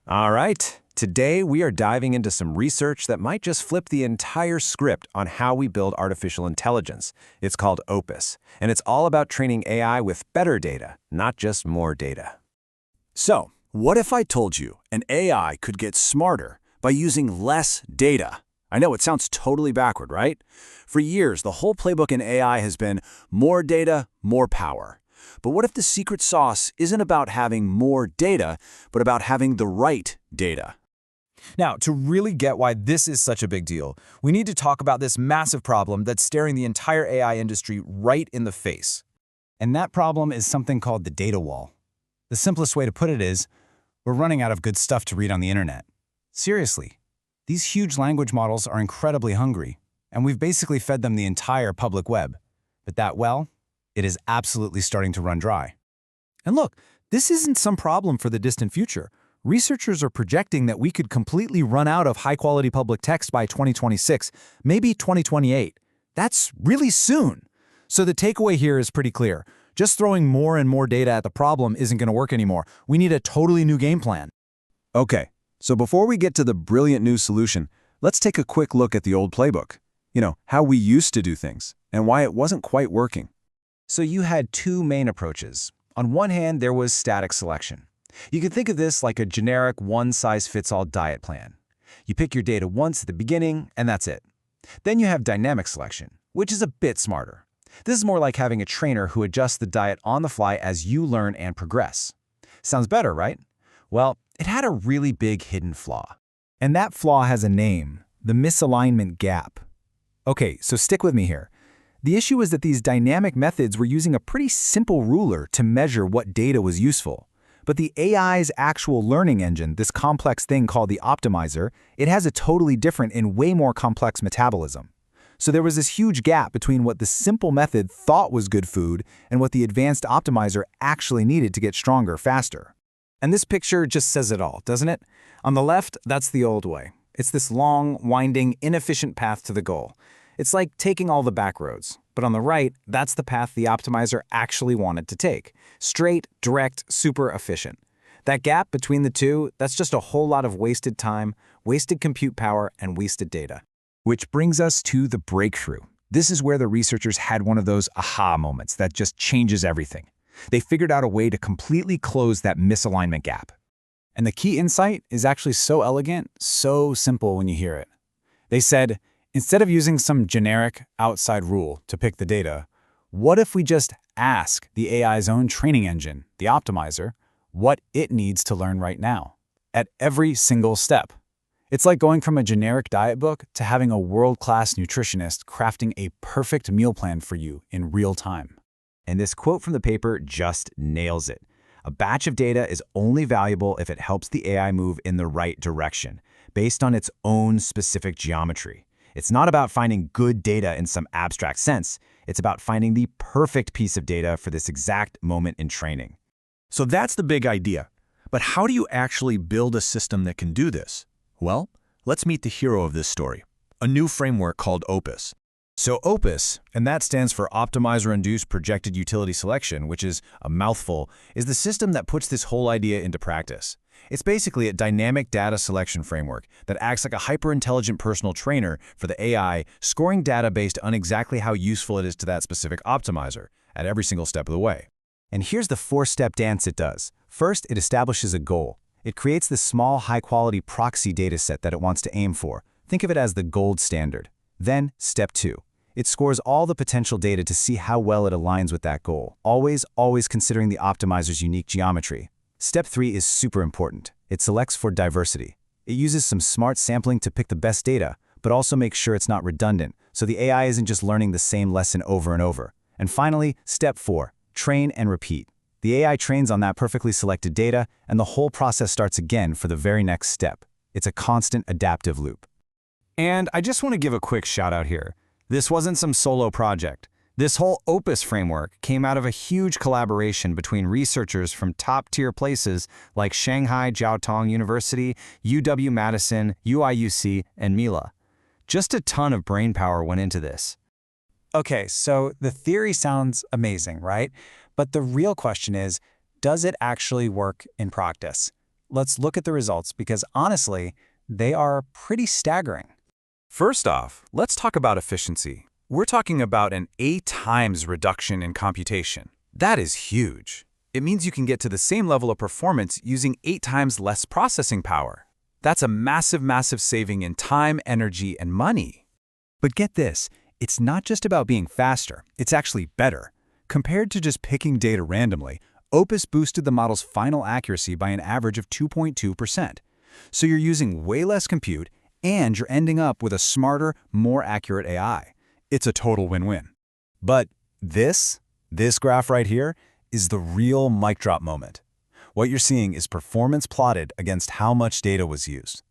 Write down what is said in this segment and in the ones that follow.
All right, today we are diving into some research that might just flip the entire script on how we build artificial intelligence. It's called OPUS, and it's all about training AI with better data, not just more data. So, what if I told you an AI could get smarter by using less data? I know it sounds totally backward, right? For years, the whole playbook in AI has been more data, more power. But what if the secret sauce isn't about having more data, but about having the right data? Now, to really get why this is such a big deal, we need to talk about this massive problem that's staring the entire AI industry right in the face. And that problem is something called the data wall. The simplest way to put it is, we're running out of good stuff to read on the internet. Seriously, these huge language models are incredibly hungry, and we've basically fed them the entire public web. But that well, it is absolutely starting to run dry. And look, this isn't some problem for the distant future. Researchers are projecting that we could completely run out of high-quality public text by 2026, maybe 2028. That's really soon. So the takeaway here is pretty clear. Just throwing more and more data at the problem isn't going to work anymore. We need a totally new game plan. Okay, so before we get to the brilliant new solution, let's take a quick look at the old playbook. How we used to do things, and why it wasn't quite working. So you had two main approaches. On one hand, there was static selection. You could think of this like a generic one-size-fits-all diet plan. You pick your data once at the beginning, and that's it. Then you have dynamic selection, which is a bit smarter. This is more like having a trainer who adjusts the diet on the fly as you learn and progress. Sounds better, right? Well, it had a really big hidden flaw. And that flaw has a name, the misalignment gap. Okay, so stick with me here. The issue is that these dynamic methods were using a pretty simple ruler to measure what data was useful. But the AI's actual learning engine, this complex thing called the optimizer, it has a totally different and way more complex metabolism. So there was this huge gap between what the simple method thought was good food and what the advanced optimizer actually needed to get stronger faster. And this picture just says it all, doesn't it? On the left, that's the old way. It's this long, winding, inefficient path to the goal. It's like taking all the back roads. But on the right, that's the path the optimizer actually wanted to take. Straight, direct, super efficient. That gap between the two, that's just a whole lot of wasted time, wasted compute power, and wasted data. Which brings us to the breakthrough. This is where the researchers had one of those aha moments that just changes everything. They figured out a way to completely close that misalignment gap. And the key insight is actually so elegant, so simple when you hear it. They said, instead of using some generic outside rule to pick the data, what if we just ask the AI's own training engine, the optimizer, what it needs to learn right now, at every single step? It's like going from a generic diet book to having a world-class nutritionist crafting a perfect meal plan for you in real time. And this quote from the paper just nails it. A batch of data is only valuable if it helps the AI move in the right direction, based on its own specific geometry. It's not about finding good data in some abstract sense. It's about finding the perfect piece of data for this exact moment in training. So that's the big idea. But how do you actually build a system that can do this? Well, let's meet the hero of this story, a new framework called OPUS. So OPUS, and that stands for Optimizer-Induced Projected Utility Selection, which is a mouthful, is the system that puts this whole idea into practice. It's basically a dynamic data selection framework that acts like a hyper-intelligent personal trainer for the AI, scoring data based on exactly how useful it is to that specific optimizer at every single step of the way. And here's the four-step dance it does. First, it establishes a goal. It creates this small, high-quality proxy dataset that it wants to aim for. Think of it as the gold standard. Then, step 2. It scores all the potential data to see how well it aligns with that goal, always considering the optimizer's unique geometry. Step 3 is super important. It selects for diversity. It uses some smart sampling to pick the best data, but also makes sure it's not redundant, so the AI isn't just learning the same lesson over and over. And finally, step 4, train and repeat. The AI trains on that perfectly selected data, and the whole process starts again for the very next step. It's a constant adaptive loop. And I just want to give a quick shout out here. This wasn't some solo project. This whole OPUS framework came out of a huge collaboration between researchers from top-tier places like Shanghai Jiao Tong University, UW-Madison, UIUC, and Mila. Just a ton of brainpower went into this. Okay, so the theory sounds amazing, right? But the real question is, does it actually work in practice? Let's look at the results because honestly, they are pretty staggering. First off, let's talk about efficiency. We're talking about an 8 times reduction in computation. That is huge. It means you can get to the same level of performance using 8 times less processing power. That's a massive, massive saving in time, energy, and money. But get this, it's not just about being faster, it's actually better. Compared to just picking data randomly, OPUS boosted the model's final accuracy by an average of 2.2%. So you're using way less compute, and you're ending up with a smarter, more accurate AI. It's a total win-win. But this graph right here, is the real mic drop moment. What you're seeing is performance plotted against how much data was used.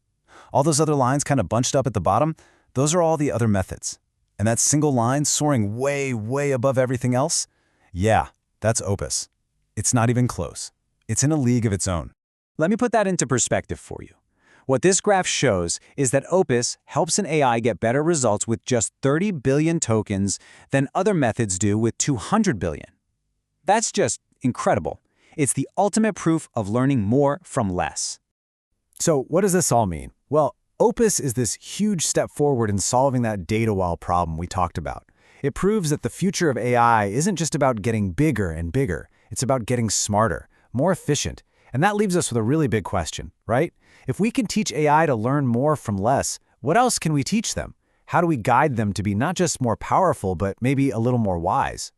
All those other lines kind of bunched up at the bottom, those are all the other methods. And that single line soaring way, way above everything else? Yeah, that's OPUS. It's not even close. It's in a league of its own. Let me put that into perspective for you. What this graph shows is that OPUS helps an AI get better results with just 30 billion tokens than other methods do with 200 billion. That's just incredible. It's the ultimate proof of learning more from less. So what does this all mean? Well, OPUS is this huge step forward in solving that data well problem we talked about. It proves that the future of AI isn't just about getting bigger and bigger. It's about getting smarter, more efficient. And that leaves us with a really big question, right? If we can teach AI to learn more from less, what else can we teach them? How do we guide them to be not just more powerful, but maybe a little more wise?